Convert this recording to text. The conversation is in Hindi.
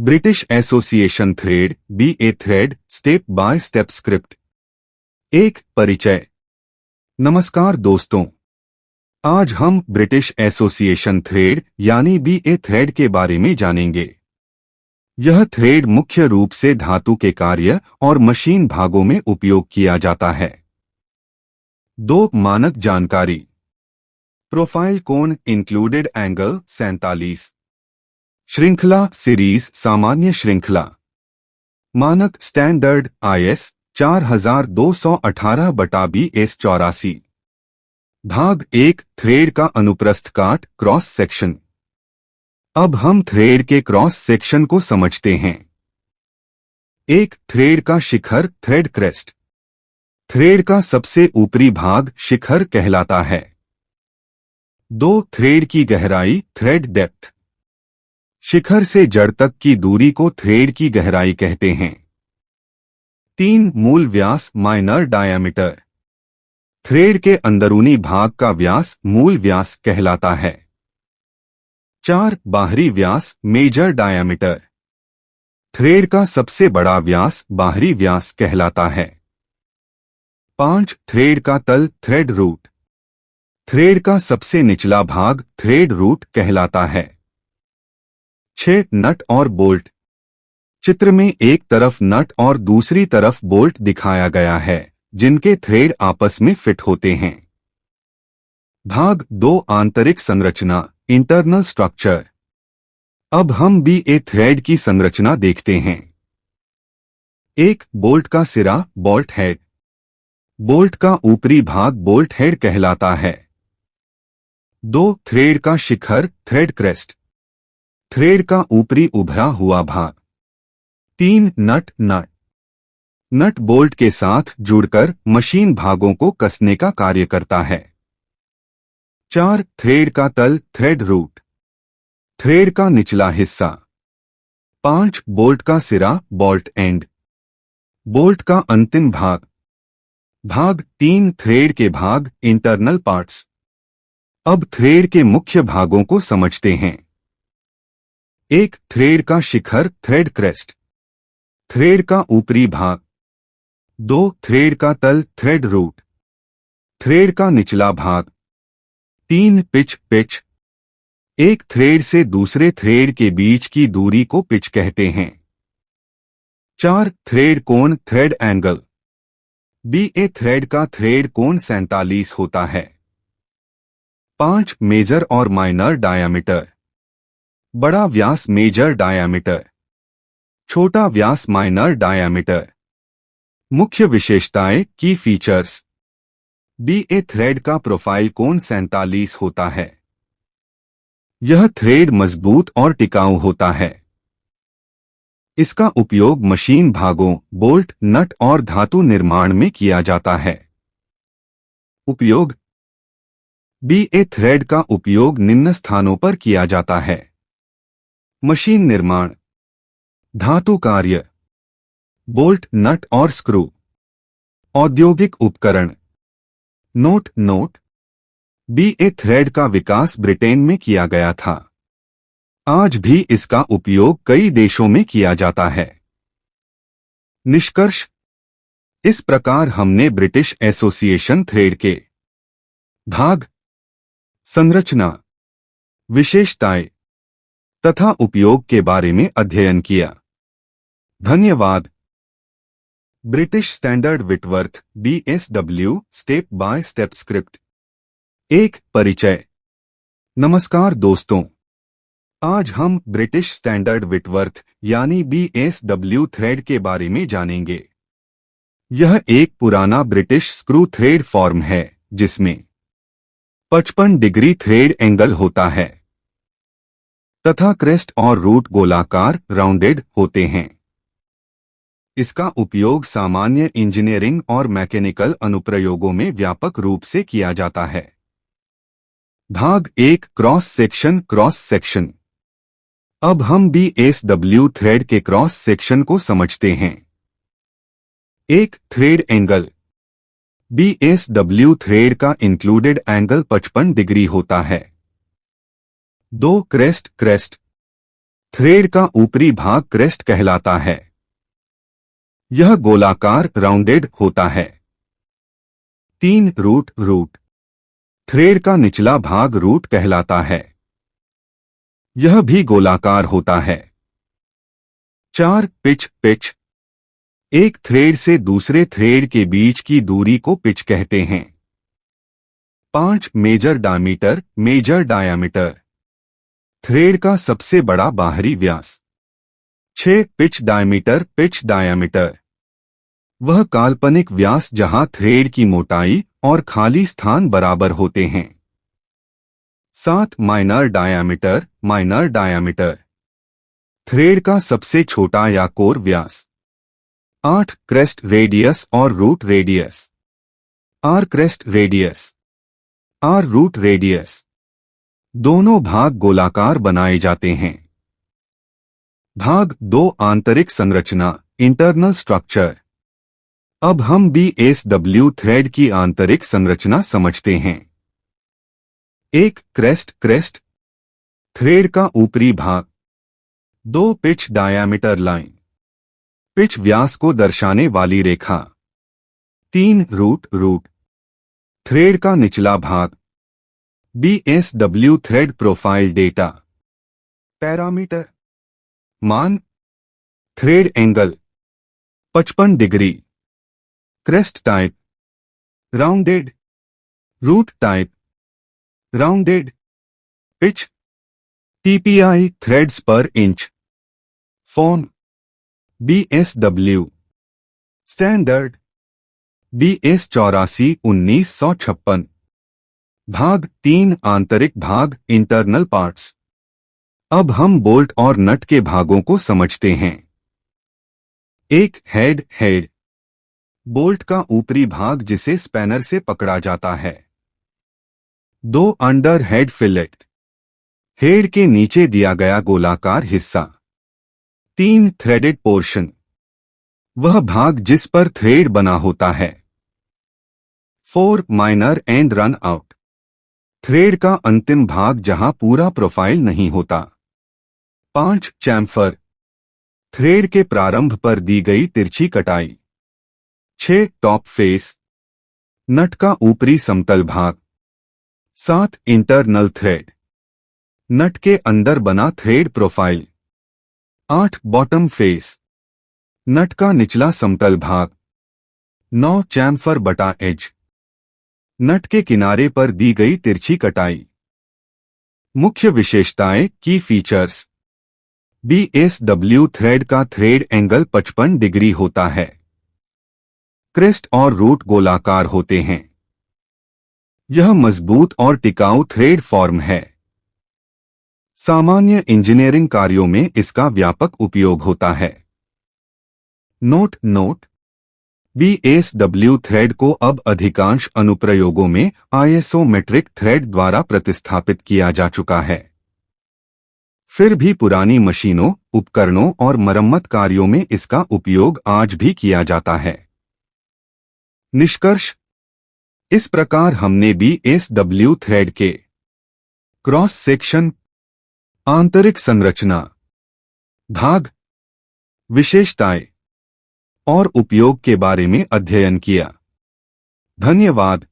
British association thread BA thread step by step script. एक परिचय। नमस्कार दोस्तों, आज हम ब्रिटिश एसोसिएशन थ्रेड यानी BA थ्रेड के बारे में जानेंगे। यह थ्रेड मुख्य रूप से धातु के कार्य और मशीन भागों में उपयोग किया जाता है। दो मानक जानकारी। प्रोफाइल कोण इंक्लूडेड एंगल 47। श्रृंखला सीरीज सामान्य श्रृंखला। मानक स्टैंडर्ड IS 4218/BS 84। भाग 1 थ्रेड का अनुप्रस्थ काट क्रॉस सेक्शन। अब हम थ्रेड के क्रॉस सेक्शन को समझते हैं। एक थ्रेड का शिखर थ्रेड क्रेस्ट। थ्रेड का सबसे ऊपरी भाग शिखर कहलाता है। दो थ्रेड की गहराई थ्रेड डेप्थ। शिखर से जड़ तक की दूरी को थ्रेड की गहराई कहते हैं। 3 मूल व्यास माइनर डायामीटर। थ्रेड के अंदरूनी भाग का व्यास मूल व्यास कहलाता है। 4 बाहरी व्यास मेजर डायामीटर। थ्रेड का सबसे बड़ा व्यास बाहरी व्यास कहलाता है। 5 थ्रेड का तल थ्रेड रूट। थ्रेड का सबसे निचला भाग थ्रेड रूट कहलाता है। 6 नट और बोल्ट। चित्र में एक तरफ नट और दूसरी तरफ बोल्ट दिखाया गया है, जिनके थ्रेड आपस में फिट होते हैं। भाग 2 आंतरिक संरचना इंटरनल स्ट्रक्चर। अब हम BA थ्रेड की संरचना देखते हैं। एक बोल्ट का सिरा बोल्ट हेड। बोल्ट का ऊपरी भाग बोल्ट हेड कहलाता है। 2 थ्रेड का शिखर थ्रेड क्रेस्ट। थ्रेड का ऊपरी उभरा हुआ भाग। 3 नट नट बोल्ट के साथ जुड़कर मशीन भागों को कसने का कार्य करता है। 4 थ्रेड का तल थ्रेड रूट। थ्रेड का निचला हिस्सा। 5 बोल्ट का सिरा बोल्ट एंड। बोल्ट का अंतिम भाग। भाग 3 थ्रेड के भाग इंटरनल पार्ट्स। अब थ्रेड के मुख्य भागों को समझते हैं। एक थ्रेड का शिखर थ्रेड क्रेस्ट। थ्रेड का ऊपरी भाग। 2 थ्रेड का तल थ्रेड रूट। थ्रेड का निचला भाग। 3 पिच। एक थ्रेड से दूसरे थ्रेड के बीच की दूरी को पिच कहते हैं। 4 थ्रेड कोण थ्रेड एंगल। BA थ्रेड का थ्रेड कोण 47 होता है। 5 मेजर और माइनर डायामीटर। बड़ा व्यास मेजर डायामीटर। छोटा व्यास माइनर डायामीटर। मुख्य विशेषताएं की फीचर्स। BA थ्रेड का प्रोफाइल कोण 47 होता है। यह थ्रेड मजबूत और टिकाऊ होता है। इसका उपयोग मशीन भागों बोल्ट नट और धातु निर्माण में किया जाता है। उपयोग। BA थ्रेड का उपयोग निम्न स्थानों पर किया जाता है। मशीन निर्माण, धातु कार्य, बोल्ट नट और स्क्रू, औद्योगिक उपकरण। नोट BA थ्रेड का विकास ब्रिटेन में किया गया था। आज भी इसका उपयोग कई देशों में किया जाता है। निष्कर्ष। इस प्रकार हमने ब्रिटिश एसोसिएशन थ्रेड के भाग, संरचना, विशेषताएं तथा उपयोग के बारे में अध्ययन किया। धन्यवाद। British standard Whitworth BSW step by step script. एक परिचय। नमस्कार दोस्तों, आज हम ब्रिटिश स्टैंडर्ड विटवर्थ यानी BSW थ्रेड के बारे में जानेंगे। यह एक पुराना ब्रिटिश स्क्रू थ्रेड फॉर्म है जिसमें 55 डिग्री थ्रेड एंगल होता है तथा क्रेस्ट और रूट गोलाकार राउंडेड होते हैं। इसका उपयोग सामान्य इंजीनियरिंग और मैकेनिकल अनुप्रयोगों में व्यापक रूप से किया जाता है। भाग 1 क्रॉस सेक्शन। अब हम BSW थ्रेड के क्रॉस सेक्शन को समझते हैं। एक थ्रेड एंगल। BSW थ्रेड का इंक्लूडेड एंगल 55 डिग्री होता है। 2 क्रेस्ट। थ्रेड का ऊपरी भाग क्रेस्ट कहलाता है। यह गोलाकार राउंडेड होता है। 3 रूट रूट थ्रेड का निचला भाग रूट कहलाता है। यह भी गोलाकार होता है। 4 पिच पिच एक थ्रेड से दूसरे थ्रेड के बीच की दूरी को पिच कहते हैं। 5 मेजर डायामीटर थ्रेड का सबसे बड़ा बाहरी व्यास। 6 पिच डायामीटर वह काल्पनिक व्यास जहां थ्रेड की मोटाई और खाली स्थान बराबर होते हैं। 7 माइनर डायामीटर थ्रेड का सबसे छोटा या कोर व्यास। 8 क्रेस्ट रेडियस और रूट रेडियस। आर क्रेस्ट रेडियस आर रूट रेडियस दोनों भाग गोलाकार बनाए जाते हैं। भाग 2 आंतरिक संरचना इंटरनल स्ट्रक्चर। अब हम BSW थ्रेड की आंतरिक संरचना समझते हैं। 1 क्रेस्ट थ्रेड का ऊपरी भाग। 2 पिच डायामीटर लाइन पिच व्यास को दर्शाने वाली रेखा। 3 रूट थ्रेड का निचला भाग। BSW thread profile data parameter मान। Thread angle 55 degree. Crest type rounded. Root type rounded. Pitch TPI threads per inch. Form BSW standard BS 84 1956। भाग 3 आंतरिक भाग इंटरनल पार्ट्स। अब हम बोल्ट और नट के भागों को समझते हैं। 1 हेड बोल्ट का ऊपरी भाग जिसे स्पैनर से पकड़ा जाता है। 2 अंडर हेड फिलेट हेड के नीचे दिया गया गोलाकार हिस्सा। 3 थ्रेडेड पोर्शन वह भाग जिस पर थ्रेड बना होता है। 4 minor and run out thread का अंतिम भाग जहां पूरा प्रोफाइल नहीं होता। 5 चैम्फर थ्रेड के प्रारंभ पर दी गई तिरछी कटाई। 6 टॉप फेस नट का ऊपरी समतल भाग। 7 इंटरनल थ्रेड नट के अंदर बना थ्रेड प्रोफाइल। 8 बॉटम फेस नट का निचला समतल भाग। 9 चैम्फर बटा एज नट के किनारे पर दी गई तिरछी कटाई। मुख्य विशेषताएं की फीचर्स। BSW थ्रेड का थ्रेड एंगल 55 डिग्री होता है। क्रेस्ट और रूट गोलाकार होते हैं। यह मजबूत और टिकाऊ थ्रेड फॉर्म है। सामान्य इंजीनियरिंग कार्यों में इसका व्यापक उपयोग होता है। नोट BSW थ्रेड को अब अधिकांश अनुप्रयोगों में आइसोमेट्रिक थ्रेड द्वारा प्रतिस्थापित किया जा चुका है। फिर भी पुरानी मशीनों, उपकरणों और मरम्मत कार्यों में इसका उपयोग आज भी किया जाता है। निष्कर्ष इस प्रकार हमने BSW थ्रेड के क्रॉस सेक्शन, आंतरिक संरचना, भाग, विशेषताएं और उपयोग के बारे में अध्ययन किया। धन्यवाद।